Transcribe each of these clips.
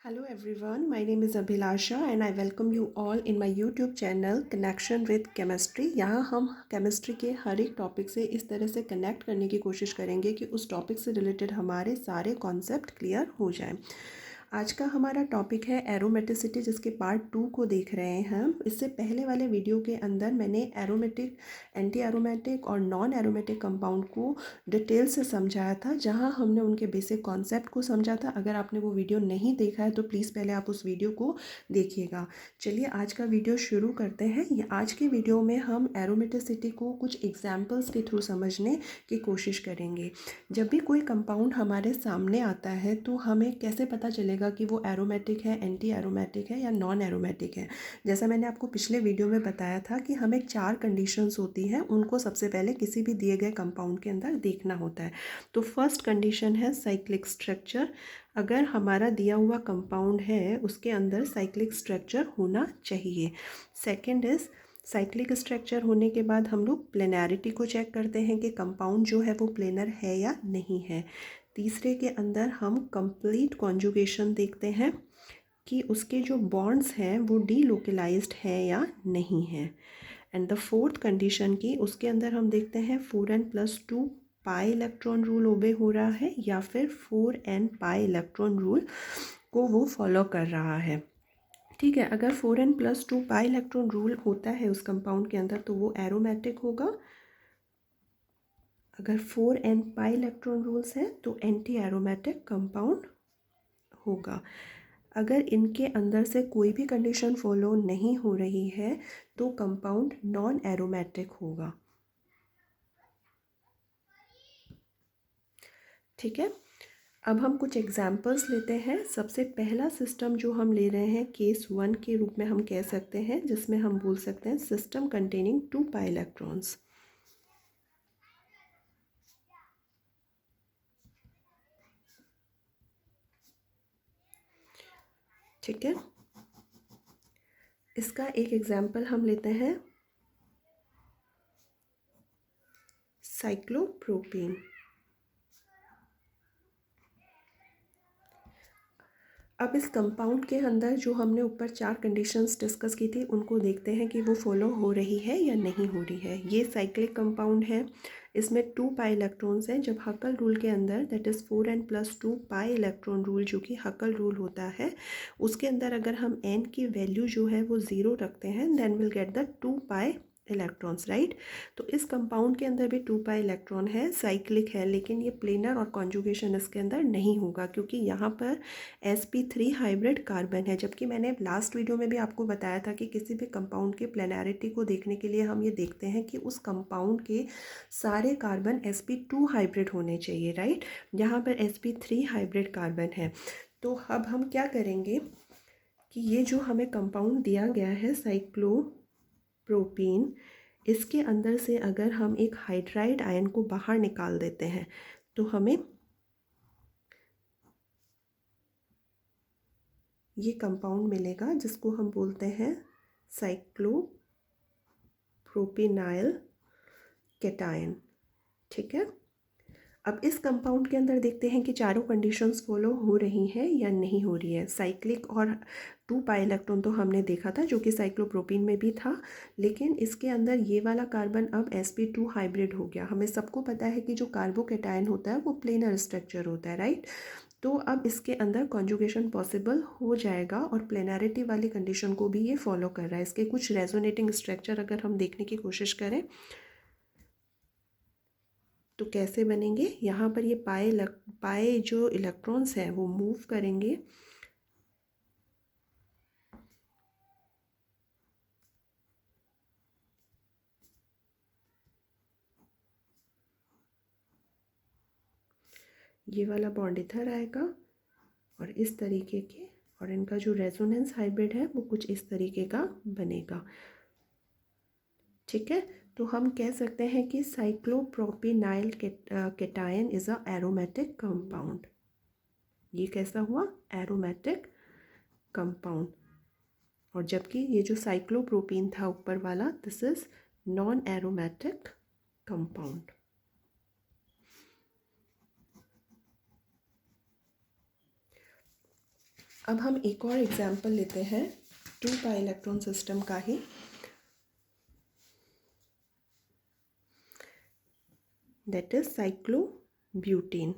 Hello everyone, my name is Abhilasha and I welcome you all in my YouTube channel Connection with Chemistry। यहाँ हम chemistry के हर एक topic से इस तरह से कनेक्ट करने की कोशिश करेंगे कि उस टॉपिक से रिलेटेड हमारे सारे कॉन्सेप्ट क्लियर हो जाएं। आज का हमारा टॉपिक है एरोमेटिसिटी, जिसके पार्ट 2 को देख रहे हैं हम। इससे पहले वाले वीडियो के अंदर मैंने एरोमेटिक, एंटी एरोमेटिक और नॉन एरोमेटिक कंपाउंड को डिटेल से समझाया था, जहां हमने उनके बेसिक कॉन्सेप्ट को समझा था। अगर आपने वो वीडियो नहीं देखा है तो प्लीज़ पहले आप उस वीडियो को देखिएगा। चलिए आज का वीडियो शुरू करते हैं। आज के वीडियो में हम एरोमेटिसिटी को कुछ एग्जाम्पल्स के थ्रू समझने की कोशिश करेंगे। जब भी कोई कंपाउंड हमारे सामने आता है तो हमें कैसे पता चलेगा कि वो एरोमेटिक है, एंटी एरोमेटिक है या नॉन एरोमेटिक है। जैसा मैंने आपको पिछले वीडियो में बताया था कि हमें 4 कंडीशंस होती हैं, उनको सबसे पहले किसी भी दिए गए कंपाउंड के अंदर देखना होता है। तो फर्स्ट कंडीशन है साइक्लिक स्ट्रक्चर। अगर हमारा दिया हुआ कंपाउंड है उसके अंदर साइक्लिक स्ट्रक्चर होना चाहिए। सेकेंड इज़ साइक्लिक स्ट्रक्चर होने के बाद हम लोग प्लेनैरिटी को चेक करते हैं कि कंपाउंड जो है वो प्लेनर है या नहीं है। तीसरे के अंदर हम कंप्लीट कॉन्जुगेशन देखते हैं कि उसके जो बॉन्ड्स हैं वो डीलोकलाइज्ड है या नहीं है। एंड द फोर्थ कंडीशन की उसके अंदर हम देखते हैं 4n+2 पाई इलेक्ट्रॉन रूल ओबे हो रहा है या फिर 4n पाई इलेक्ट्रॉन रूल को वो फॉलो कर रहा है। ठीक है, अगर 4n+2 पाई इलेक्ट्रॉन रूल होता है उस कंपाउंड के अंदर तो वो एरोमेटिक होगा। अगर 4n पाई इलेक्ट्रॉन रूल्स हैं तो एंटी एरोमेटिक कंपाउंड होगा। अगर इनके अंदर से कोई भी कंडीशन फॉलो नहीं हो रही है तो कंपाउंड नॉन एरोमेटिक होगा। ठीक है, अब हम कुछ एग्जाम्पल्स लेते हैं। सबसे पहला सिस्टम जो हम ले रहे हैं केस 1 के रूप में हम कह सकते हैं, जिसमें हम बोल सकते हैं सिस्टम कंटेनिंग 2 पाई इलेक्ट्रॉन्स। ठीक है, इसका एक एग्जाम्पल हम लेते हैं साइक्लोप्रोपीन। अब इस कंपाउंड के अंदर जो हमने ऊपर 4 कंडीशंस डिस्कस की थी उनको देखते हैं कि वो फॉलो हो रही है या नहीं हो रही है। ये साइक्लिक कंपाउंड है, इसमें 2 पाई इलेक्ट्रॉन्स हैं। जब हकल रूल के अंदर that is 4n+2 pi electron rule जो कि हकल रूल होता है, उसके अंदर अगर हम n की वैल्यू जो है वो 0 रखते हैं then will get the 2 pi electrons, right. तो इस कंपाउंड के अंदर भी 2 पाई इलेक्ट्रॉन है, साइक्लिक है, लेकिन ये प्लेनर और कॉन्जुगेशन इसके अंदर नहीं होगा क्योंकि यहाँ पर sp3 हाइब्रिड कार्बन है। जबकि मैंने लास्ट वीडियो में भी आपको बताया था कि किसी भी कंपाउंड के प्लेनैरिटी को देखने के लिए हम ये देखते हैं कि उस कंपाउंड के सारे कार्बन sp2 हाइब्रिड होने चाहिए, राइट। यहाँ पर sp3 हाइब्रिड कार्बन है। तो अब हम क्या करेंगे कि ये जो हमें कंपाउंड दिया गया है साइक्लोप्रोपीन, इसके अंदर से अगर हम एक हाइड्राइड आयन को बाहर निकाल देते हैं तो हमें ये कंपाउंड मिलेगा जिसको हम बोलते हैं साइक्लोप्रोपेनाइल कैटायन। ठीक है, अब इस कंपाउंड के अंदर देखते हैं कि चारों कंडीशंस फॉलो हो रही हैं या नहीं हो रही है। साइक्लिक और 2 पाई इलेक्ट्रॉन तो हमने देखा था जो कि साइक्लोप्रोपीन में भी था, लेकिन इसके अंदर ये वाला कार्बन अब sp2 हाइब्रिड हो गया। हमें सबको पता है कि जो कार्बोकैटायन होता है वो प्लेनर स्ट्रक्चर होता है, राइट। तो अब इसके अंदर कॉन्जुगेशन पॉसिबल हो जाएगा और प्लेनैरिटी वाली कंडीशन को भी ये फॉलो कर रहा है। इसके कुछ रेजोनेटिंग स्ट्रक्चर अगर हम देखने की कोशिश करें तो कैसे बनेंगे। यहाँ पर ये पाए जो इलेक्ट्रॉन्स हैं वो मूव करेंगे ये वाला बॉन्ड इधर आएगा और इस तरीके के, और इनका जो रेजोनेंस हाइब्रिड है वो कुछ इस तरीके का बनेगा। ठीक है, तो हम कह सकते हैं कि cyclopropenyl cation is a aromatic compound. ये कैसा हुआ, एरोमेटिक कंपाउंड। और जबकि ये जो साइक्लोप्रोपीन था ऊपर वाला, this is non aromatic compound. अब हम एक और एग्जाम्पल लेते हैं 2 पाई इलेक्ट्रॉन सिस्टम का ही। That is cyclobutane.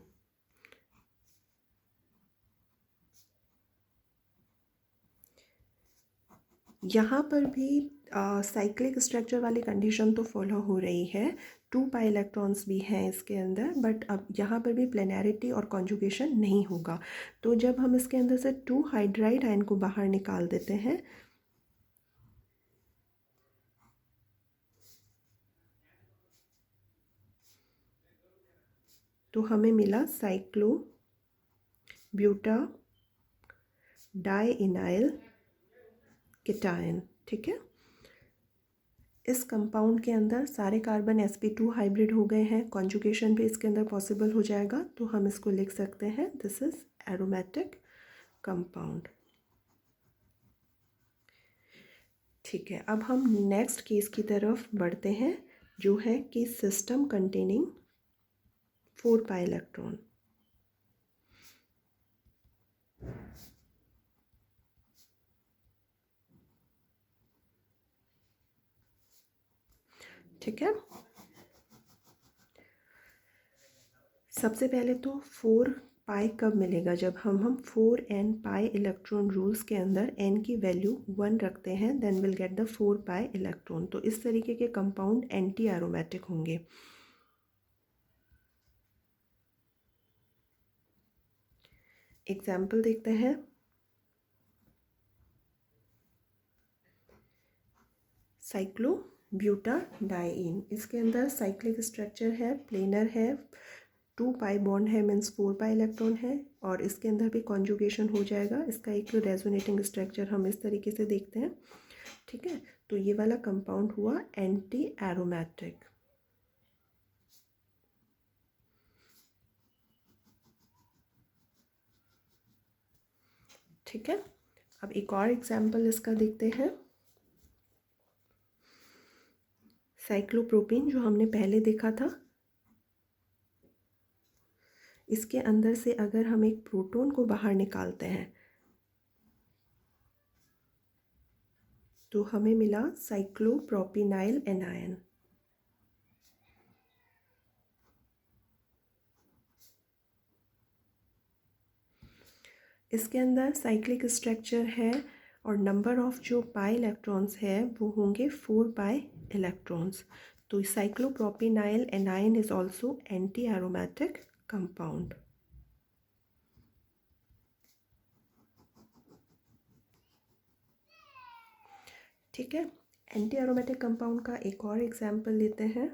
यहाँ पर भी साइक्लिक स्ट्रक्चर वाली कंडीशन तो फॉलो हो रही है, 2 पाई इलेक्ट्रॉन्स भी हैं इसके अंदर, बट अब यहाँ पर भी प्लेनैरिटी और कॉन्जुगेशन नहीं होगा। तो जब हम इसके अंदर से 2 हाइड्राइड आयन को बाहर निकाल देते हैं, तो हमें मिला साइक्लो ब्यूटा डाइइनाइल केटायन। ठीक है, इस कंपाउंड के अंदर सारे कार्बन sp2 हाइब्रिड हो गए हैं, कॉन्जुगेशन भी इसके अंदर पॉसिबल हो जाएगा। तो हम इसको लिख सकते हैं दिस इज एरोमेटिक कंपाउंड। ठीक है, अब हम नेक्स्ट केस की तरफ बढ़ते हैं, जो है कि सिस्टम कंटेनिंग 4 पाई इलेक्ट्रॉन। ठीक है, सबसे पहले तो 4 पाई कब मिलेगा, जब हम 4n पाई इलेक्ट्रॉन रूल्स के अंदर n की वैल्यू 1 रखते हैं, then will get the 4 pi electron. तो इस तरीके के कंपाउंड एंटी एरोमेटिक होंगे। एग्जाम्पल देखते हैं। साइक्लोब्यूटाडाइइन, इसके अंदर साइक्लिक स्ट्रक्चर है, प्लेनर है, 2 पाई बॉन्ड है, मीन्स 4 पाई इलेक्ट्रॉन है, और इसके अंदर भी कॉन्जुगेशन हो जाएगा। इसका एक रेजोनेटिंग स्ट्रक्चर हम इस तरीके से देखते हैं। ठीक है, तो ये वाला कंपाउंड हुआ एंटी एरोमेटिक। ठीक है, अब एक और एग्जाम्पल इसका देखते हैं। साइक्लोप्रोपीन जो हमने पहले देखा था, इसके अंदर से अगर हम एक प्रोटॉन को बाहर निकालते हैं, तो हमें मिला साइक्लोप्रोपिनाइल एनायन। इसके अंदर साइक्लिक स्ट्रक्चर है और नंबर ऑफ जो पाई इलेक्ट्रॉन्स है वो होंगे 4 पाई इलेक्ट्रॉन्स। तो cyclopropenyl anion is also anti aromatic compound. ठीक है, एंटी एरोमेटिक कंपाउंड का एक और एग्जाम्पल लेते हैं।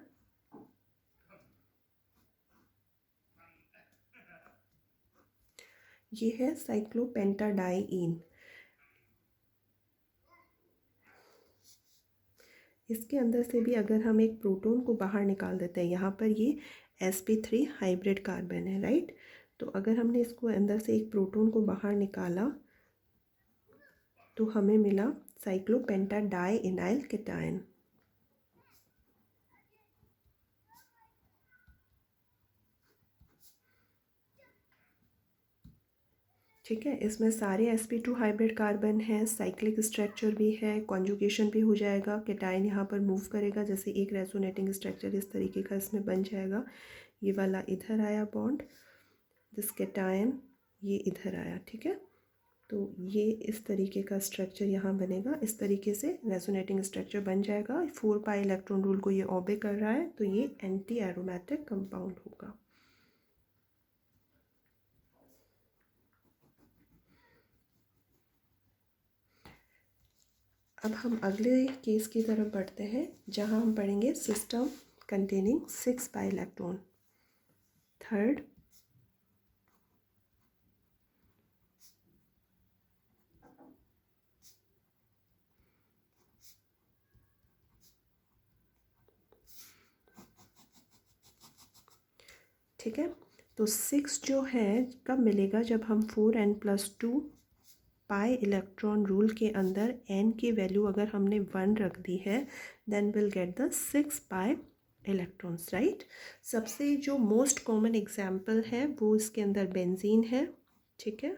ये है साइक्लोपेंटाडाइइन। इसके अंदर से भी अगर हम एक प्रोटॉन को बाहर निकाल देते हैं, यहाँ पर ये sp3 हाइब्रिड कार्बन है, राइट। तो अगर हमने इसको अंदर से एक प्रोटॉन को बाहर निकाला, तो हमें मिला साइक्लोपेंटाडाइइनाइल केटायन। ठीक है, इसमें सारे sp2 हाइब्रिड कार्बन हैं, साइक्लिक स्ट्रक्चर भी है, कॉन्जुगेशन भी हो जाएगा, केटायन यहाँ पर मूव करेगा, जैसे एक रेजोनेटिंग स्ट्रक्चर इस तरीके का इसमें बन जाएगा। ये वाला इधर आया बॉन्ड, दिस केटायन ये इधर आया। ठीक है, तो ये इस तरीके का स्ट्रक्चर यहाँ बनेगा, इस तरीके से रेजोनेटिंग स्ट्रक्चर बन जाएगा। 4 पाई इलेक्ट्रॉन रूल को ये ओबे कर रहा है, तो ये एंटी एरोमेटिक कंपाउंड होगा। अब हम अगले केस की तरफ बढ़ते हैं, जहाँ हम पढ़ेंगे system containing 6 pi electron. Third, ठीक है, तो 6 जो है कब मिलेगा, जब हम 4n+2 पाई इलेक्ट्रॉन रूल के अंदर n की वैल्यू अगर हमने 1 रख दी है, then will get the 6 pi electrons, right. सबसे जो मोस्ट कॉमन एग्जाम्पल है वो इसके अंदर बेंजीन है। ठीक है,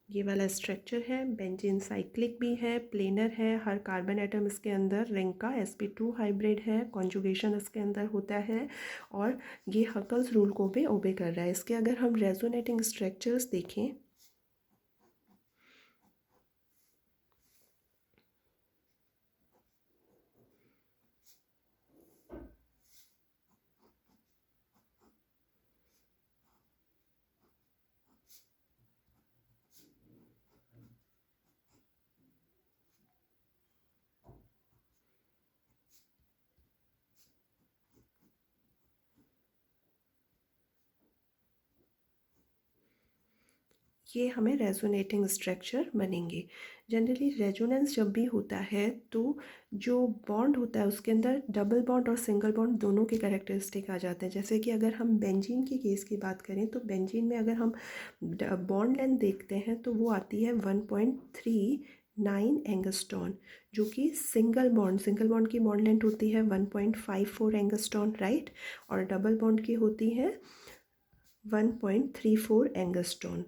ये वाला स्ट्रक्चर है। बेंजीन साइक्लिक भी है, प्लेनर है, हर कार्बन एटम इसके अंदर रिंग का sp2 हाइब्रिड है, कॉन्जुगेशन इसके अंदर होता है और ये हकल्स रूल को भी ओबे कर रहा है। इसके अगर हम रेजोनेटिंग स्ट्रक्चर्स देखें, ये हमें रेजोनेटिंग स्ट्रक्चर बनेंगे। जनरली रेजोनेंस जब भी होता है तो जो बॉन्ड होता है उसके अंदर डबल बॉन्ड और सिंगल बॉन्ड दोनों के कैरेक्टरिस्टिक आ जाते हैं। जैसे कि अगर हम बेंजीन के केस की बात करें तो बेंजीन में अगर हम बॉन्ड लेंथ देखते हैं तो वो आती है 1.39 एंगस्ट्रॉन, जो कि सिंगल बॉन्ड की बॉन्ड लेंथ होती है 1.54 एंगस्ट्रॉन, राइट। और डबल बॉन्ड की होती है 1.34 एंगस्ट्रॉन।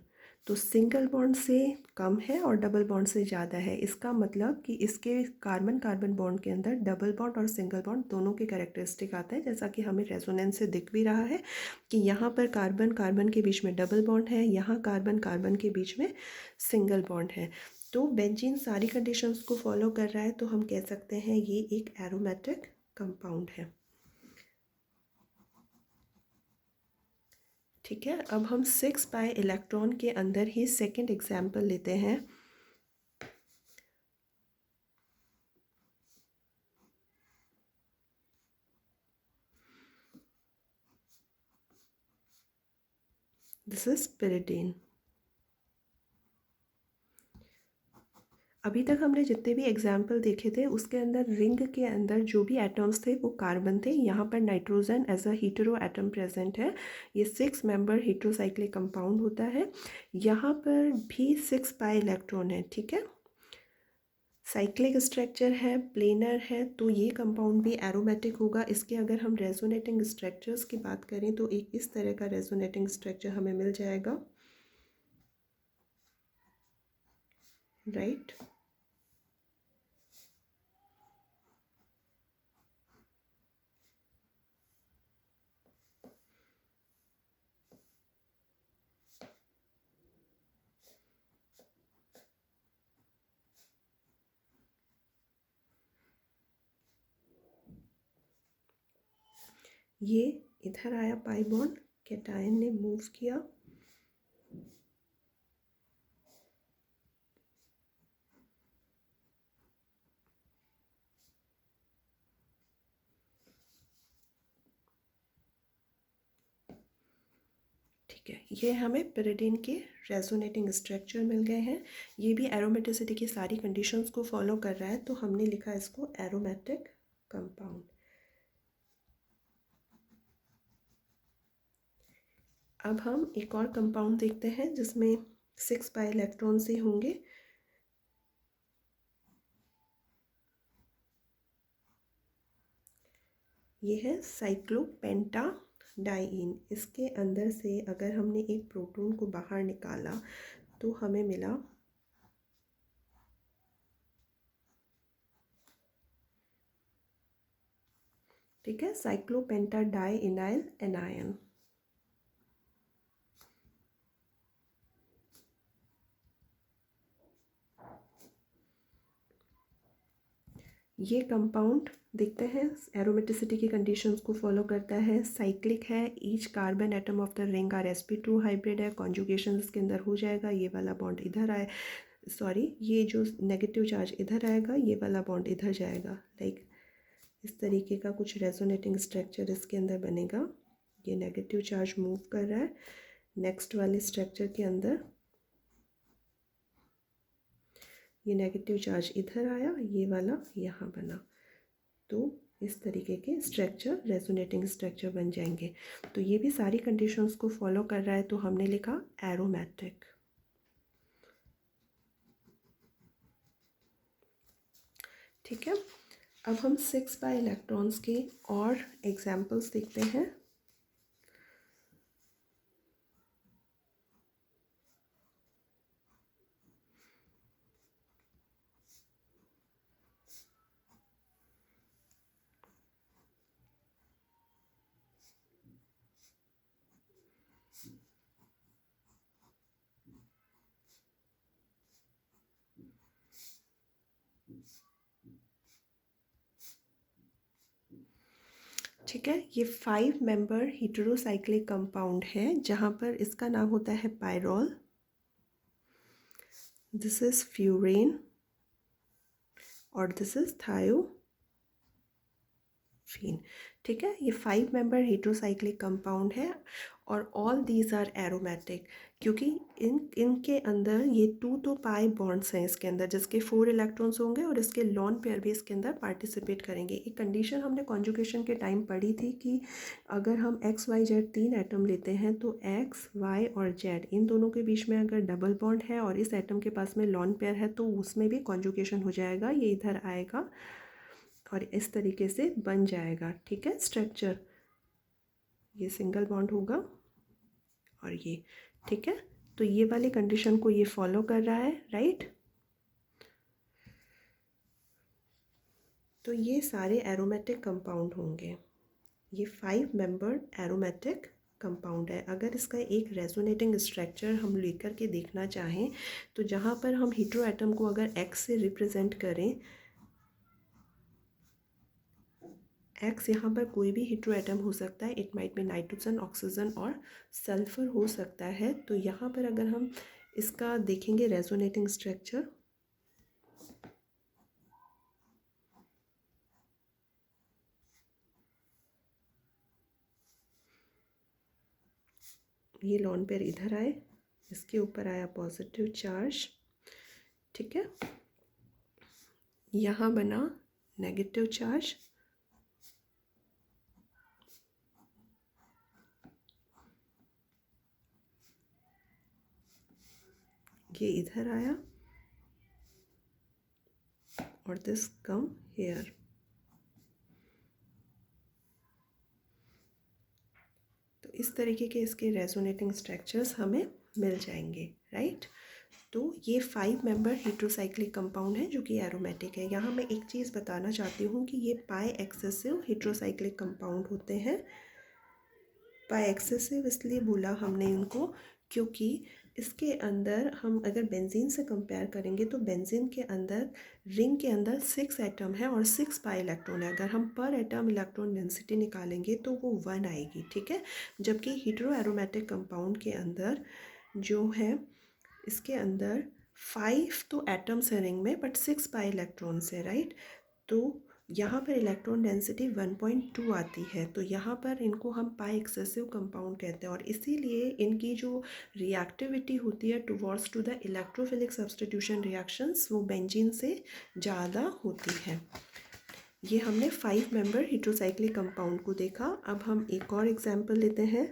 तो सिंगल बॉन्ड से कम है और डबल बॉन्ड से ज़्यादा है। इसका मतलब कि इसके कार्बन कार्बन बॉन्ड के अंदर डबल बॉन्ड और सिंगल बॉन्ड दोनों के कैरेक्टरिस्टिक आते हैं। जैसा कि हमें रेजोनेंस से दिख भी रहा है कि यहाँ पर कार्बन कार्बन के बीच में डबल बॉन्ड है, यहाँ कार्बन कार्बन के बीच में सिंगल बॉन्ड है। तो बेंजीन सारी कंडीशंस को फॉलो कर रहा है, तो हम कह सकते हैं ये एक एरोमेटिक कंपाउंड है। ठीक है, अब हम 6 पाई इलेक्ट्रॉन के अंदर ही सेकंड एग्जाम्पल लेते हैं। This is pyridine. अभी तक हमने जितने भी एग्जाम्पल देखे थे उसके अंदर रिंग के अंदर जो भी एटम्स थे वो कार्बन थे। यहाँ पर nitrogen as a hetero atom present है। ये 6 मेंबर हेट्रोसाइक्लिक कंपाउंड होता है। यहाँ पर भी 6 पाई इलेक्ट्रॉन है, ठीक है। साइक्लिक स्ट्रक्चर है, प्लेनर है, तो ये कंपाउंड भी एरोमेटिक होगा। इसके अगर हम रेजोनेटिंग स्ट्रक्चर्स की बात करें तो एक इस तरह का रेजोनेटिंग स्ट्रक्चर हमें मिल जाएगा, राइट। ये इधर आया पाई बॉन्ड, कैटायन ने मूव किया, ठीक है। ये हमें पिरिडीन के रेजोनेटिंग स्ट्रक्चर मिल गए हैं। ये भी एरोमेटिसिटी की सारी कंडीशंस को फॉलो कर रहा है, तो हमने लिखा इसको एरोमेटिक कंपाउंड। अब हम एक और कंपाउंड देखते हैं जिसमें 6 पाई इलेक्ट्रॉन से होंगे। ये है साइक्लोपेंटाडाइईन। इसके अंदर से अगर हमने एक प्रोटॉन को बाहर निकाला तो हमें मिला ठीक है साइक्लोपेंटाडाइइनाइल एनायन। ये कंपाउंड देखते हैं एरोमेटिसिटी की कंडीशंस को फॉलो करता है, साइक्लिक है, each carbon atom of the ring are sp2 hybrid है, कॉन्जुगेशन इसके अंदर हो जाएगा, ये वाला बॉन्ड इधर आए, सॉरी ये जो नेगेटिव चार्ज इधर आएगा, ये वाला बॉन्ड इधर जाएगा। लाइक इस तरीके का कुछ रेजोनेटिंग स्ट्रक्चर इसके अंदर बनेगा। ये नेगेटिव चार्ज मूव कर रहा है नेक्स्ट वाले स्ट्रक्चर के अंदर, ये नेगेटिव चार्ज इधर आया, ये वाला यहाँ बना, तो इस तरीके के स्ट्रक्चर रेजोनेटिंग स्ट्रक्चर बन जाएंगे। तो ये भी सारी कंडीशंस को फॉलो कर रहा है, तो हमने लिखा एरोमेटिक। ठीक है, अब हम 6 पाई इलेक्ट्रॉन्स के और एग्जाम्पल्स देखते हैं। ठीक है, ये 5 मेंबर हीटेरोसाइक्लिक कंपाउंड है जहाँ पर इसका नाम होता है पायरोल, दिस इज फ्यूरेन और दिस इज थायोफीन। ठीक है, ये 5 मेंबर हीटेरोसाइक्लिक कंपाउंड है और ऑल दीज आर एरोमेटिक, क्योंकि इनके अंदर ये 2 तो पाई बॉन्ड्स हैं इसके अंदर, जिसके 4 इलेक्ट्रॉन्स होंगे और इसके लॉन पेयर भी इसके अंदर पार्टिसिपेट करेंगे। एक कंडीशन हमने कॉन्जुगेशन के टाइम पढ़ी थी कि अगर हम एक्स वाई जेड 3 एटम लेते हैं तो एक्स वाई और जेड इन दोनों के बीच में अगर डबल बॉन्ड है और इस एटम के पास में लॉन पेयर है तो उसमें भी कॉन्जुगेशन हो जाएगा, ये इधर आएगा और इस तरीके से बन जाएगा। ठीक है, स्ट्रक्चर ये सिंगल बॉन्ड होगा और ये, ठीक है, तो ये वाली कंडीशन को ये फॉलो कर रहा है, राइट। तो ये सारे एरोमेटिक कंपाउंड होंगे, ये 5 मेंबर्ड एरोमेटिक कंपाउंड है। अगर इसका एक रेजोनेटिंग स्ट्रक्चर हम लेकर के देखना चाहें तो जहाँ पर हम हीट्रो एटम को अगर एक्स से रिप्रेजेंट करें, एक्स यहाँ पर कोई भी हीट्रो एटम हो सकता है, it might be nitrogen, oxygen और सल्फर हो सकता है। तो यहाँ पर अगर हम इसका देखेंगे रेजोनेटिंग स्ट्रक्चर, ये लॉन पेयर इधर आए, इसके ऊपर आया पॉजिटिव चार्ज, ठीक है, यहाँ बना नेगेटिव चार्ज, ये इधर आया और दिस कम हेयर। तो इस तरीके के इसके रेजोनेटिंग स्ट्रक्चर्स हमें मिल जाएंगे, राइट। तो ये 5 मेंबर हीट्रोसाइक्लिक कंपाउंड है जो कि एरोमेटिक है। यहाँ मैं एक चीज़ बताना चाहती हूँ कि ये पाई एक्सेसिव हीट्रोसाइक्लिक कंपाउंड होते हैं। पाई एक्सेसिव इसलिए बोला हमने इनको क्योंकि इसके अंदर हम अगर बेंजीन से कंपेयर करेंगे तो बेंजीन के अंदर रिंग के अंदर 6 एटम है और 6 पाई इलेक्ट्रॉन है। अगर हम पर एटम इलेक्ट्रॉन डेंसिटी निकालेंगे तो वो 1 आएगी, ठीक है। जबकि हीट्रो एरोमेटिक कंपाउंड के अंदर जो है, इसके अंदर 5 तो एटम्स है रिंग में बट 6 पाई इलेक्ट्रॉन्स है, राइट। तो यहाँ पर इलेक्ट्रॉन डेंसिटी 1.2 आती है, तो यहाँ पर इनको हम पाई एक्सेसिव कंपाउंड कहते हैं और इसीलिए इनकी जो रिएक्टिविटी होती है towards to the electrophilic substitution reactions वो बेंजीन से ज़्यादा होती है। ये हमने 5 मेंबर हीट्रोसाइक्लिक कंपाउंड को देखा। अब हम एक और एग्जाम्पल लेते हैं।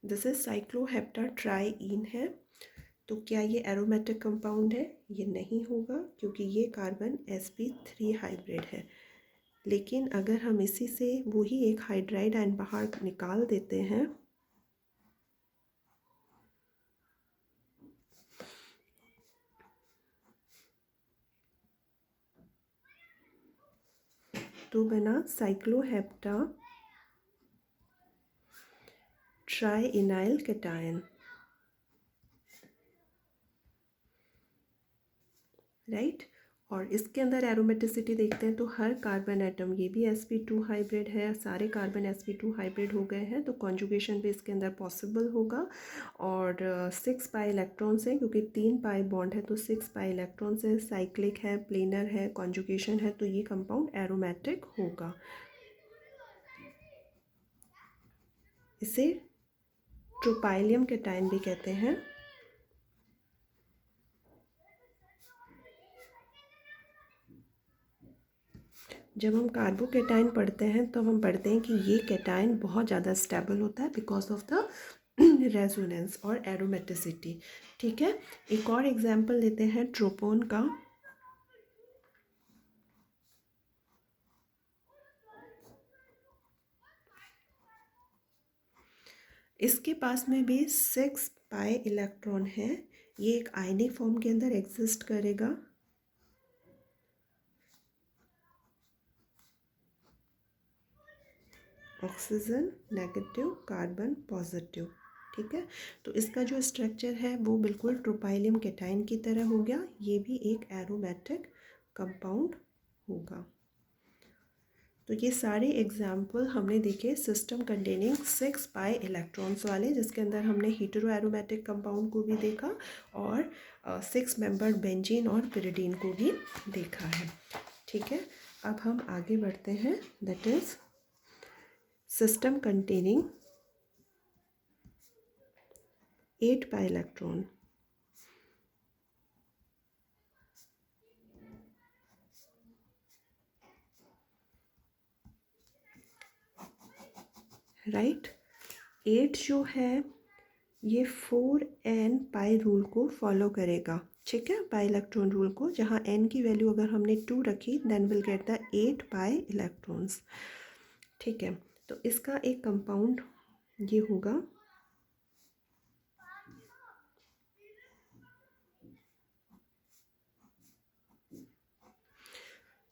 दिस इज साइक्लोहेप्टाट्राईन है। तो क्या ये एरोमेटिक कंपाउंड है? ये नहीं होगा क्योंकि ये कार्बन sp3 हाइब्रिड है। लेकिन अगर हम इसी से वही एक हाइड्राइड आयन बाहर निकाल देते हैं तो बना साइक्लोहेप्टा ट्राइइनाइल कैटायन, राइट। और इसके अंदर एरोमेटिसिटी देखते हैं तो हर कार्बन एटम, ये भी sp2 हाइब्रिड है, सारे कार्बन sp2 हाइब्रिड हो गए हैं, तो कॉन्जुगेशन भी इसके अंदर पॉसिबल होगा। और 6 पाई इलेक्ट्रॉन्स हैं क्योंकि 3 पाई बॉन्ड है तो 6 पाई इलेक्ट्रॉन्स है, साइक्लिक है, प्लेनर है, कॉन्जुगेशन है, तो ये कंपाउंड एरोमेटिक होगा। इसे ट्रोपाइलियम कैटायन भी कहते हैं। जब हम कार्बोकेटाइन पढ़ते हैं तो हम पढ़ते हैं कि ये कैटायन बहुत ज़्यादा स्टेबल होता है बिकॉज ऑफ द रेजोनेंस और एरोमेटिसिटी, ठीक है। एक और एग्जांपल लेते हैं ट्रोपोन का। इसके पास में भी 6 पाई इलेक्ट्रॉन है। ये एक आयनिक फॉर्म के अंदर एग्जिस्ट करेगा। ऑक्सीजन नेगेटिव, कार्बन पॉजिटिव, ठीक है। तो इसका जो स्ट्रक्चर है वो बिल्कुल ट्रोपाइलियम केटाइन की तरह हो गया, ये भी एक एरोमेटिक कंपाउंड होगा। तो ये सारे एग्जाम्पल हमने देखे सिस्टम कंटेनिंग 6 पाई इलेक्ट्रॉन्स वाले, जिसके अंदर हमने हीटेरो एरोमेटिक कंपाउंड को भी देखा और 6 मेंबर्ड बेंजीन और पिरिडीन को भी देखा है। ठीक है, अब हम आगे बढ़ते हैं, that is system containing 8 pi electron. Right, 8 जो है ये 4n पाई रूल को फॉलो करेगा। ठीक है, पाई इलेक्ट्रॉन रूल को, जहाँ n की वैल्यू अगर हमने 2 रखी then will get the 8 pi electrons. ठीक है, तो इसका एक कंपाउंड ये होगा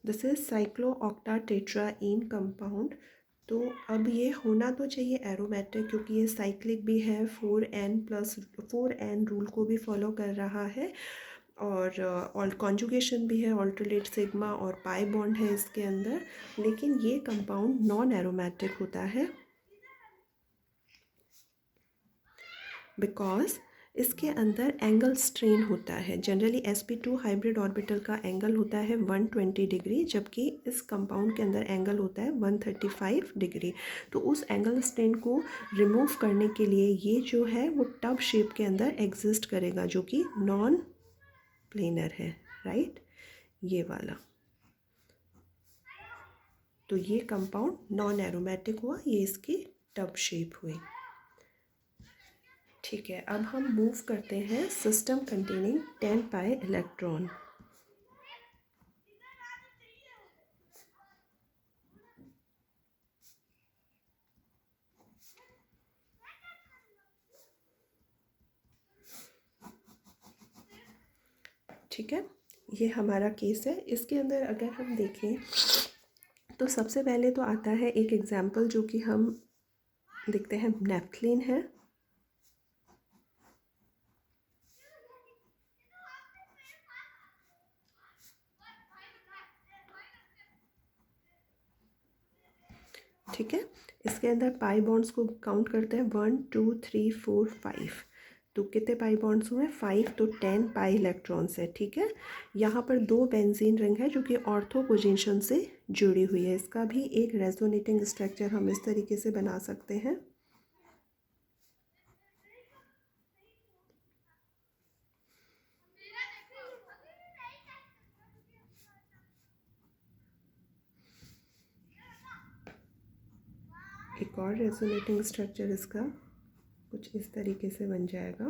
दिस इज साइक्लोऑक्टाटेट्राईन कंपाउंड। तो अब ये होना तो चाहिए एरोमेटिक, क्योंकि ये साइक्लिक भी है, 4n रूल को भी फॉलो कर रहा है, और कॉन्जुगेशन भी है, ऑल्टरनेट सिग्मा और पाई बॉन्ड है इसके अंदर। लेकिन ये कंपाउंड नॉन एरोमेटिक होता है बिकॉज इसके अंदर एंगल स्ट्रेन होता है। जनरली sp2 हाइब्रिड ऑर्बिटल का एंगल होता है 120 डिग्री, जबकि इस कंपाउंड के अंदर एंगल होता है 135 डिग्री। तो उस एंगल स्ट्रेन को रिमूव करने के लिए ये जो है वो टब शेप के अंदर एग्जिस्ट करेगा, जो कि नॉन प्लेनर है, राइट, ये वाला। तो ये कंपाउंड नॉन एरोमेटिक हुआ, ये इसकी टब शेप हुई। ठीक है, अब हम मूव करते हैं सिस्टम कंटेनिंग 10 पाई इलेक्ट्रॉन। ठीक है, ये हमारा केस है। इसके अंदर अगर हम देखें तो सबसे पहले तो आता है एक एग्जाम्पल जो कि हम देखते हैं, नेफ्थलीन है। ठीक है, इसके अंदर पाई बॉन्ड्स को काउंट करते हैं, 1 2 3 4 5। तो कितने पाई बॉन्ड्स हुए? 5, तो 10 पाई इलेक्ट्रॉन्स है। ठीक है, यहाँ पर 2 बेंजीन रिंग है जो कि ऑर्थो पोजीशन से जुड़ी हुई है। इसका भी एक रेजोनेटिंग स्ट्रक्चर हम इस तरीके से बना सकते हैं। एक और रेजोनेटिंग स्ट्रक्चर इसका कुछ इस तरीके से बन जाएगा।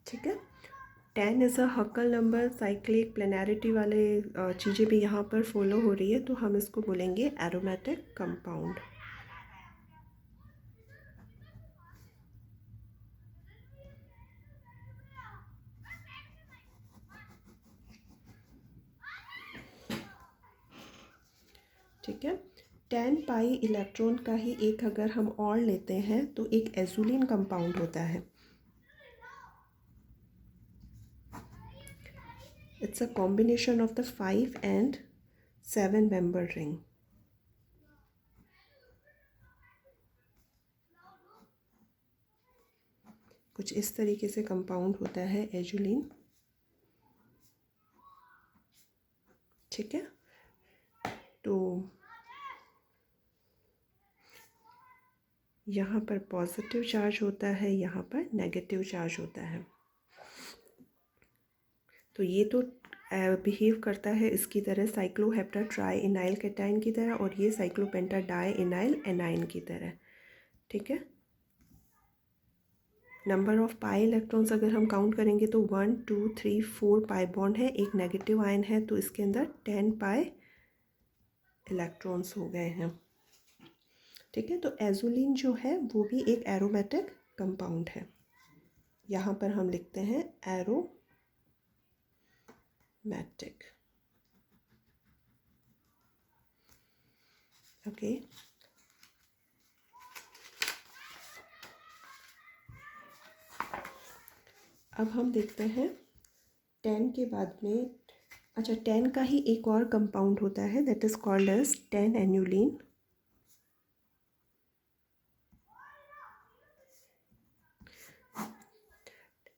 ठीक है, 10 is a हक्कल number, cyclic planarity वाले चीज़ें भी यहाँ पर फॉलो हो रही है, तो हम इसको बोलेंगे एरोमेटिक कंपाउंड। ठीक है, 10 पाई इलेक्ट्रॉन का ही एक अगर हम और लेते हैं तो एक एजुलिन कंपाउंड होता है। It's a combination of the 5 and 7 member ring. कुछ इस तरीके से कंपाउंड होता है एजुलिन। ठीक है, तो यहाँ पर पॉजिटिव चार्ज होता है, यहाँ पर नेगेटिव चार्ज होता है। तो ये तो बिहेव करता है इसकी तरह, साइक्लोहेप्टा ट्राई इनाइल कैटाइन की तरह, और ये साइक्लोपेंटा डाई इनाइल एनाइन की तरह। ठीक है, नंबर ऑफ पाई इलेक्ट्रॉन्स अगर हम काउंट करेंगे तो 1 2 3 4 पाई बॉन्ड है, एक नेगेटिव आयन है, तो इसके अंदर 10 पाई इलेक्ट्रॉन्स हो गए हैं। ठीक है, तो एजुलिन जो है वो भी एक एरोमेटिक कंपाउंड है। यहाँ पर हम लिखते हैं एरोमेटिक। ओके, अब हम देखते हैं 10 के बाद में, अच्छा 10 का ही एक और कंपाउंड होता है, that is called as 10 annulene.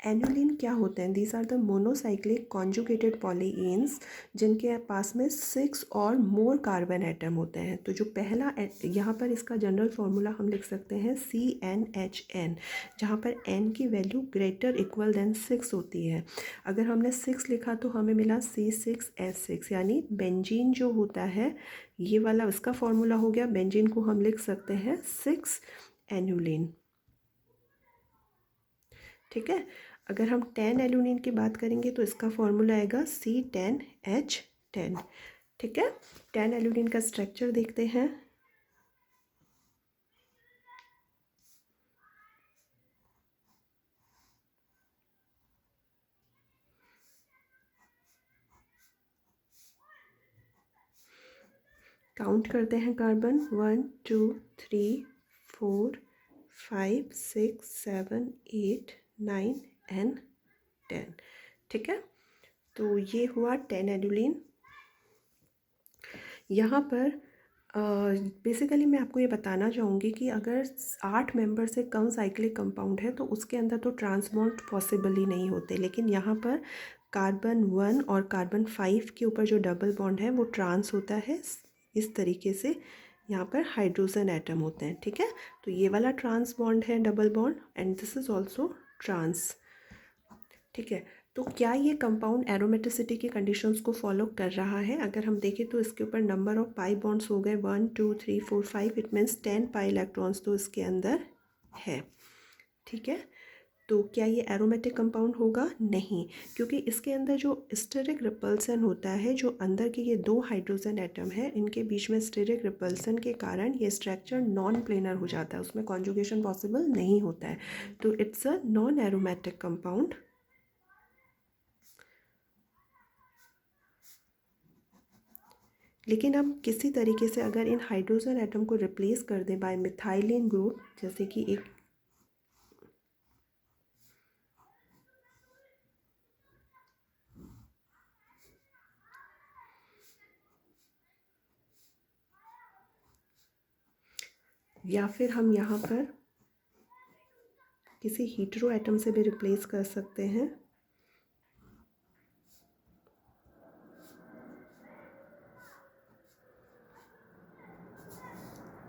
Annulene क्या होते हैं? These are the monocyclic conjugated polyenes जिनके पास में 6 और मोर कार्बन एटम होते हैं। तो जो पहला यहाँ पर इसका जनरल फार्मूला हम लिख सकते हैं CnHn, जहाँ पर n की वैल्यू ग्रेटर इक्वल देन 6 होती है। अगर हमने 6 लिखा तो हमें मिला C6H6, यानी बेंजीन जो होता है ये वाला उसका फार्मूला हो गया। बेंजीन को हम लिख सकते हैं 6 एनुलिन। ठीक है, अगर हम 10 एल्यूमिन की बात करेंगे तो इसका फॉर्मूला आएगा C10H10। ठीक है, 10 एल्यूमिन का स्ट्रक्चर देखते हैं। काउंट करते हैं कार्बन, 1 2 3 4 5 6 7 8 9 एंड 10। ठीक है, तो ये हुआ 10 एल्यूमिन। यहाँ पर बेसिकली मैं आपको ये बताना चाहूँगी कि अगर 8 मेंबर से कम साइक्लिक कंपाउंड है तो उसके अंदर तो ट्रांस बॉन्ड पॉसिबल ही नहीं होते, लेकिन यहाँ पर कार्बन 1 और कार्बन 5 के ऊपर जो डबल बॉन्ड है वो ट्रांस होता है। इस तरीके से यहाँ पर हाइड्रोजन एटम होते हैं। ठीक है, तो ये वाला ट्रांस बॉन्ड है, double bond, and this is also trans. ठीक है, तो क्या ये कंपाउंड एरोमेटिसिटी की कंडीशंस को फॉलो कर रहा है? अगर हम देखें तो इसके ऊपर नंबर ऑफ पाई बॉन्ड्स हो गए 1 2 3 4 5, इट मीन्स 10 पाई इलेक्ट्रॉन्स तो इसके अंदर है। ठीक है, तो क्या ये एरोमेटिक कंपाउंड होगा? नहीं, क्योंकि इसके अंदर जो स्टेरिक रिपल्सन होता है, जो अंदर के ये 2 हाइड्रोजन एटम है इनके बीच में स्टेरिक रिपल्सन के कारण ये स्ट्रक्चर नॉन प्लेनर हो जाता है, उसमें कॉन्जुगेशन पॉसिबल नहीं होता है, तो it's a non aromatic compound. लेकिन हम किसी तरीके से अगर इन हाइड्रोजन एटम को रिप्लेस कर दें बाय मिथाइलिन ग्रुप, जैसे कि एक या फिर हम यहाँ पर किसी हीट्रो एटम से भी रिप्लेस कर सकते हैं,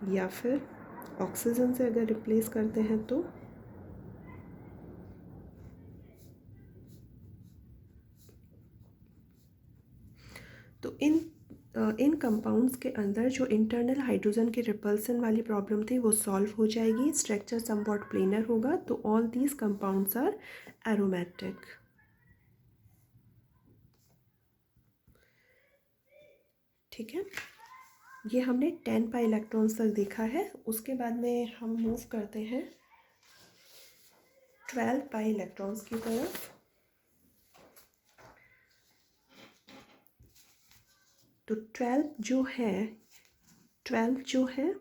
या फिर ऑक्सीजन से अगर रिप्लेस करते हैं तो इन कंपाउंड्स के अंदर जो इंटरनल हाइड्रोजन की रिपल्सन वाली प्रॉब्लम थी वो सॉल्व हो जाएगी, स्ट्रक्चर समवॉट प्लेनर होगा, तो all these compounds are aromatic. ठीक है, ये हमने 10 पाई इलेक्ट्रॉन्स तक देखा है। उसके बाद में हम मूव करते हैं 12 पाई इलेक्ट्रॉन्स की तरफ। तो 12 जो है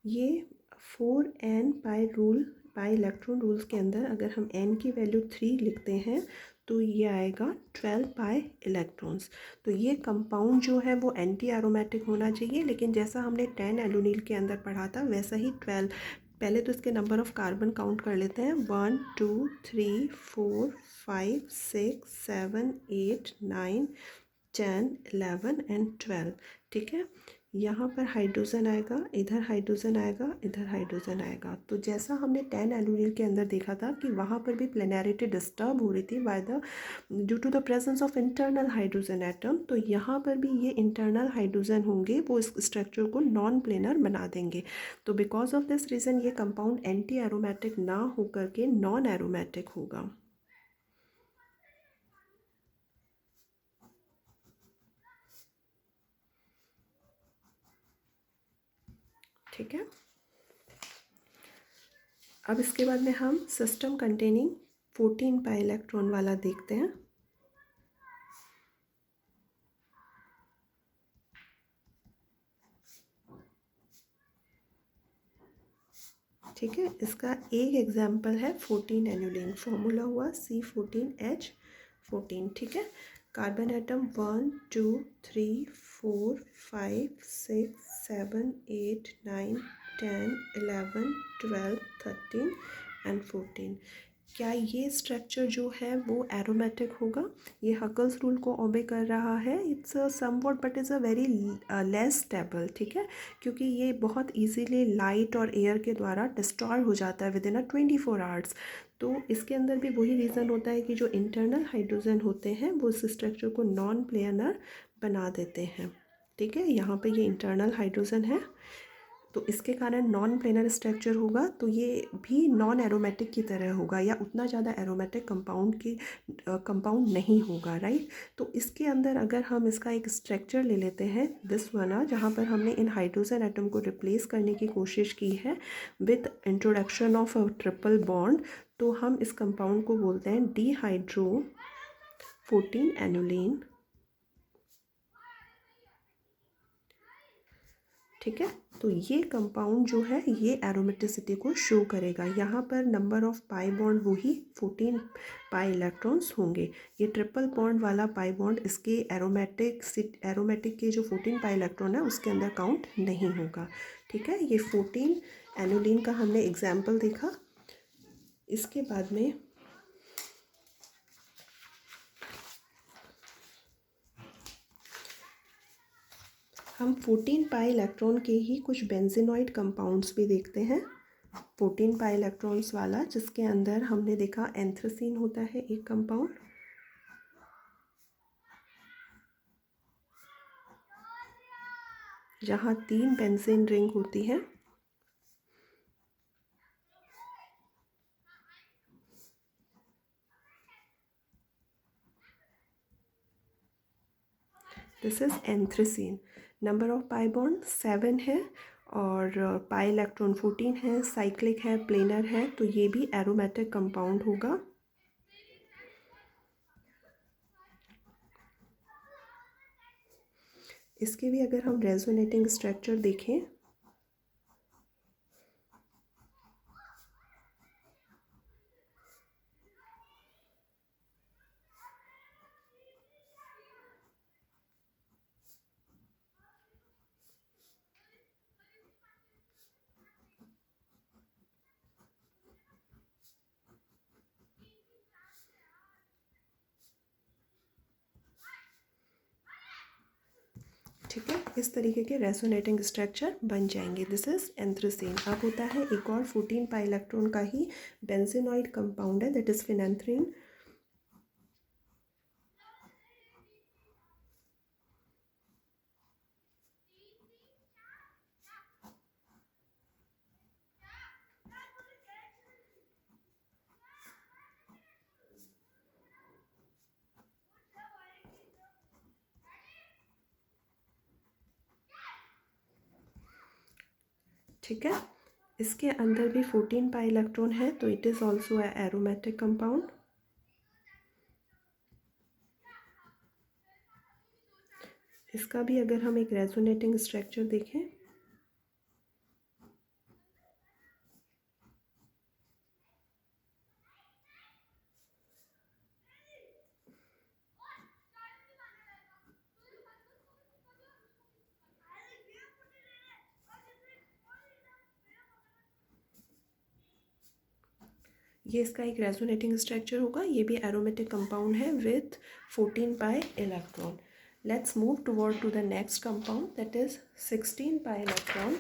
ये 4n पाई इलेक्ट्रॉन रूल्स के अंदर अगर हम n की वैल्यू 3 लिखते हैं तो ये आएगा 12 पाई इलेक्ट्रॉन्स। तो ये कंपाउंड जो है वो एंटी एरोमेटिक होना चाहिए, लेकिन जैसा हमने 10 एल्यूनिल के अंदर पढ़ा था वैसा ही 12, पहले तो इसके नंबर ऑफ़ कार्बन काउंट कर लेते हैं, 1 2 3 4 5 6 7 8 9 10 11 एंड 12। ठीक है, यहाँ पर हाइड्रोजन आएगा, इधर हाइड्रोजन आएगा, इधर हाइड्रोजन आएगा। तो जैसा हमने 10 एल्यूनिल के अंदर देखा था कि वहाँ पर भी प्लेनैरिटी डिस्टर्ब हो रही थी by the due to the presence of internal hydrogen atom, तो यहाँ पर भी ये इंटरनल हाइड्रोजन होंगे वो इस स्ट्रक्चर को नॉन प्लेनर बना देंगे। तो बिकॉज ऑफ दिस रीज़न ये कंपाउंड एंटी एरोमेटिक ना होकर के नॉन एरोमेटिक होगा। ठीक है, अब इसके बाद में हम सिस्टम कंटेनिंग 14 पाई इलेक्ट्रॉन वाला देखते हैं। ठीक है। इसका एक एग्जाम्पल है 14 एनुलिन, फॉर्मूला हुआ C14H14। ठीक है। Carbon atom 1 2 3 4 5 6 7 8 9 10 11 12 13 and 14। क्या ये स्ट्रक्चर जो है वो एरोमेटिक होगा? ये हकल्स रूल को ओबे कर रहा है। It's somewhat but is a very less stable. ठीक है, क्योंकि ये बहुत इजीली लाइट और एयर के द्वारा डिस्ट्रॉय हो जाता है विद इन अ 24 आवर्स। तो इसके अंदर भी वही रीज़न होता है कि जो इंटरनल हाइड्रोजन होते हैं वो इस स्ट्रक्चर को नॉन प्लेनर बना देते हैं। ठीक है, यहाँ पे ये इंटरनल हाइड्रोजन है तो इसके कारण नॉन प्लेनर स्ट्रक्चर होगा, तो ये भी नॉन एरोमेटिक की तरह होगा या उतना ज़्यादा एरोमेटिक कंपाउंड नहीं होगा, राइट। तो इसके अंदर अगर हम इसका एक स्ट्रक्चर ले लेते हैं दिस वाला, जहाँ पर हमने इन हाइड्रोजन एटम को रिप्लेस करने की कोशिश की है with introduction of a triple bond, तो हम इस कंपाउंड को बोलते हैं डिहाइड्रो 14 एनुलिन। ठीक है, तो ये कंपाउंड जो है ये एरोमेटिसिटी को शो करेगा। यहाँ पर नंबर ऑफ पाई बॉन्ड वही 14 पाई इलेक्ट्रॉन्स होंगे। ये ट्रिपल बॉन्ड वाला पाई बॉन्ड इसके एरोमेटिक के जो 14 पाई इलेक्ट्रॉन है उसके अंदर काउंट नहीं होगा। ठीक है, ये 14 एनुलिन का हमने एग्जाम्पल देखा। इसके बाद में हम 14 पाई इलेक्ट्रॉन के ही कुछ बेंजीनॉइड कंपाउंड्स भी देखते हैं। 14 पाई इलेक्ट्रॉन्स वाला, जिसके अंदर हमने देखा एंथ्रासीन होता है एक कंपाउंड, जहाँ 3 बेंजीन रिंग होती है। This is anthracene. Number of pi bond 7 है और पाई इलेक्ट्रॉन 14 है, साइक्लिक है, प्लेनर है, तो ये भी एरोमेटिक कंपाउंड होगा। इसके भी अगर हम रेजोनेटिंग स्ट्रक्चर देखें, ठीक है, इस तरीके के रेजोनेटिंग स्ट्रक्चर बन जाएंगे। This is anthracene. अब होता है एक और 14 पाई इलेक्ट्रॉन का ही बेंजीनॉइड कंपाउंड है, दैट इज फिनेंथ्रीन। ठीक है, इसके अंदर भी 14 पाई इलेक्ट्रॉन है, तो it is also a aromatic compound. इसका भी अगर हम एक रेजोनेटिंग स्ट्रक्चर देखें, ये इसका एक रेजोनेटिंग स्ट्रक्चर होगा। ये भी एरोमेटिक कंपाउंड है with 14 pi electron. Let's move toward to the next compound, that is 16 pi electron.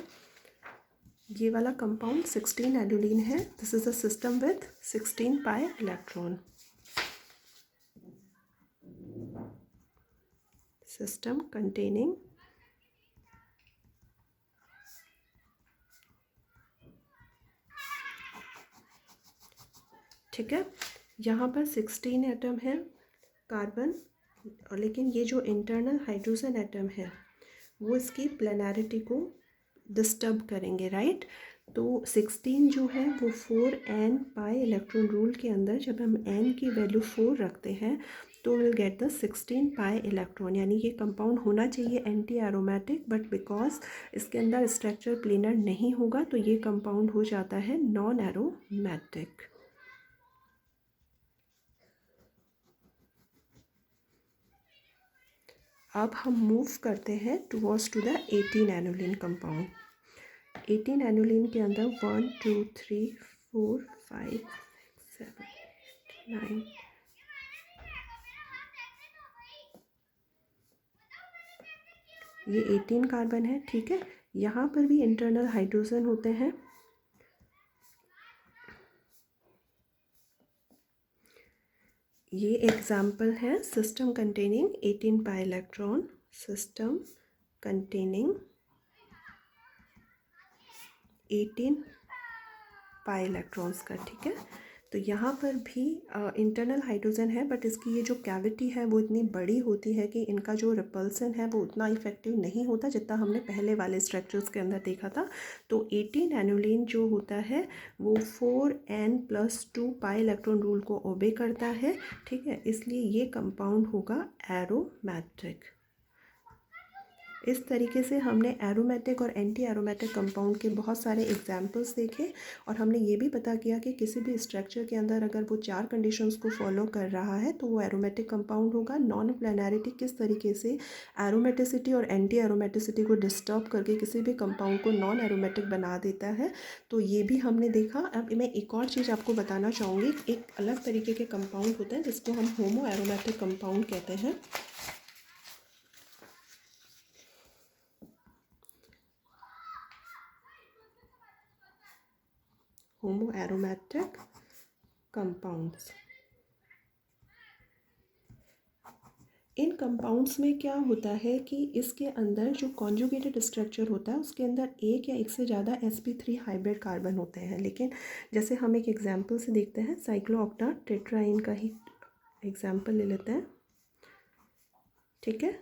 ये वाला कंपाउंड 16 एनुलिन है। This is a system with 16 pi electron. System containing ठीक है, यहाँ पर 16 एटम है कार्बन, और लेकिन ये जो इंटरनल हाइड्रोजन एटम है वो इसकी प्लेनैरिटी को डिस्टर्ब करेंगे, राइट। तो 16 जो है वो 4n पाई इलेक्ट्रॉन रूल के अंदर जब हम n की वैल्यू 4 रखते हैं तो will get the 16 pi electron, यानी ये कंपाउंड होना चाहिए एंटी एरोमेटिक, बट बिकॉज इसके अंदर स्ट्रक्चर प्लेनर नहीं होगा तो ये कंपाउंड हो जाता है नॉन एरोमेटिक। अब हम मूव करते हैं towards to the 18 annulene compound. 18 annulene के अंदर 1 2 3 4 5 6 7 9, ये 18 कार्बन है, ठीक है। यहाँ पर भी इंटरनल हाइड्रोजन होते हैं। ये एग्जाम्पल है सिस्टम कंटेनिंग 18 पाई electron, system containing 18 pi electrons का, ठीक है। तो यहाँ पर भी इंटरनल हाइड्रोजन है, बट इसकी ये जो कैविटी है वो इतनी बड़ी होती है कि इनका जो रिपल्सन है वो उतना इफेक्टिव नहीं होता जितना हमने पहले वाले स्ट्रक्चर्स के अंदर देखा था। तो 18 एनुलिन जो होता है वो 4n+2 पाई इलेक्ट्रॉन रूल को ओबे करता है, ठीक है। इसलिए ये कंपाउंड होगा एरोमेटिक। इस तरीके से हमने एरोमेटिक और एंटी एरोमेटिक कंपाउंड के बहुत सारे एग्जाम्पल्स देखे, और हमने ये भी पता किया कि किसी भी स्ट्रक्चर के अंदर अगर वो 4 कंडीशंस को फॉलो कर रहा है तो वो एरोमेटिक कंपाउंड होगा। नॉन प्लेनैरिटी किस तरीके से एरोमेटिसिटी और एंटी एरोमेटिसिटी को डिस्टर्ब करके किसी भी कंपाउंड को नॉन एरोमेटिक बना देता है, तो ये भी हमने देखा। अब मैं एक और चीज़ आपको बताना चाहूँगी। एक अलग तरीके के कंपाउंड होते हैं जिसको हम होमो एरोमेटिक कंपाउंड कहते हैं। होमो एरोमेटिक कंपाउंड्स, इन कंपाउंड्स में क्या होता है कि इसके अंदर जो कॉन्जुगेटेड स्ट्रक्चर होता है उसके अंदर एक या एक से ज़्यादा sp3 हाइब्रिड कार्बन होते हैं। लेकिन जैसे हम एक एग्जांपल से देखते हैं, साइक्लोऑक्टा टेट्राइन का ही एग्जांपल ले लेते हैं, ठीक है।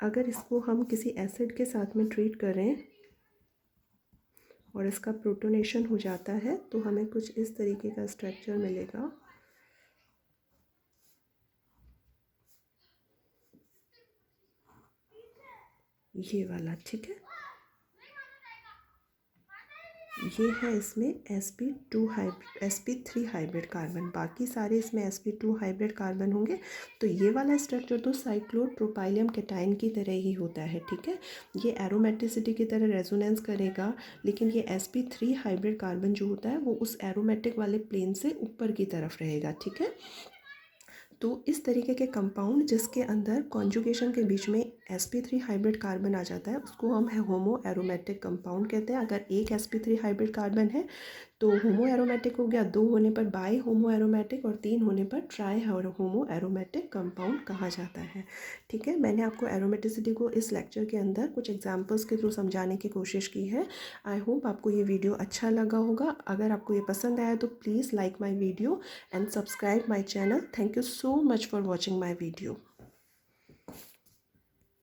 अगर इसको हम किसी एसिड के साथ में ट्रीट करें और इसका प्रोटोनेशन हो जाता है तो हमें कुछ इस तरीके का स्ट्रक्चर मिलेगा। ये वाला, ठीक है। ये है इसमें sp3 हाइब्रिड कार्बन, बाकी सारे इसमें sp2 हाइब्रिड कार्बन होंगे। तो ये वाला स्ट्रक्चर तो साइक्लोप्रोपाइलियम कैटायन की तरह ही होता है, ठीक है। ये एरोमेटिसिटी की तरह रेजोनेंस करेगा, लेकिन ये sp3 हाइब्रिड कार्बन जो होता है वो उस एरोमेटिक वाले प्लेन से ऊपर की तरफ रहेगा, ठीक है। तो इस तरीके के कंपाउंड जिसके अंदर कॉन्जुगेशन के बीच में sp3 हाइब्रिड कार्बन आ जाता है उसको हम होमो एरोमेटिक कंपाउंड कहते हैं। अगर एक sp3 हाइब्रिड कार्बन है तो होमो एरोमेटिक हो गया, 2 होने पर बाई होमो एरोमेटिक और 3 होने पर ट्राई होमो एरोमेटिक कंपाउंड कहा जाता है, ठीक है। मैंने आपको एरोमेटिसिटी को इस लेक्चर के अंदर कुछ एग्जांपल्स के थ्रू समझाने की कोशिश की है। आई होप आपको ये वीडियो अच्छा लगा होगा। अगर आपको ये पसंद आया तो please like my video and subscribe my channel. Thank you so much for watching my video.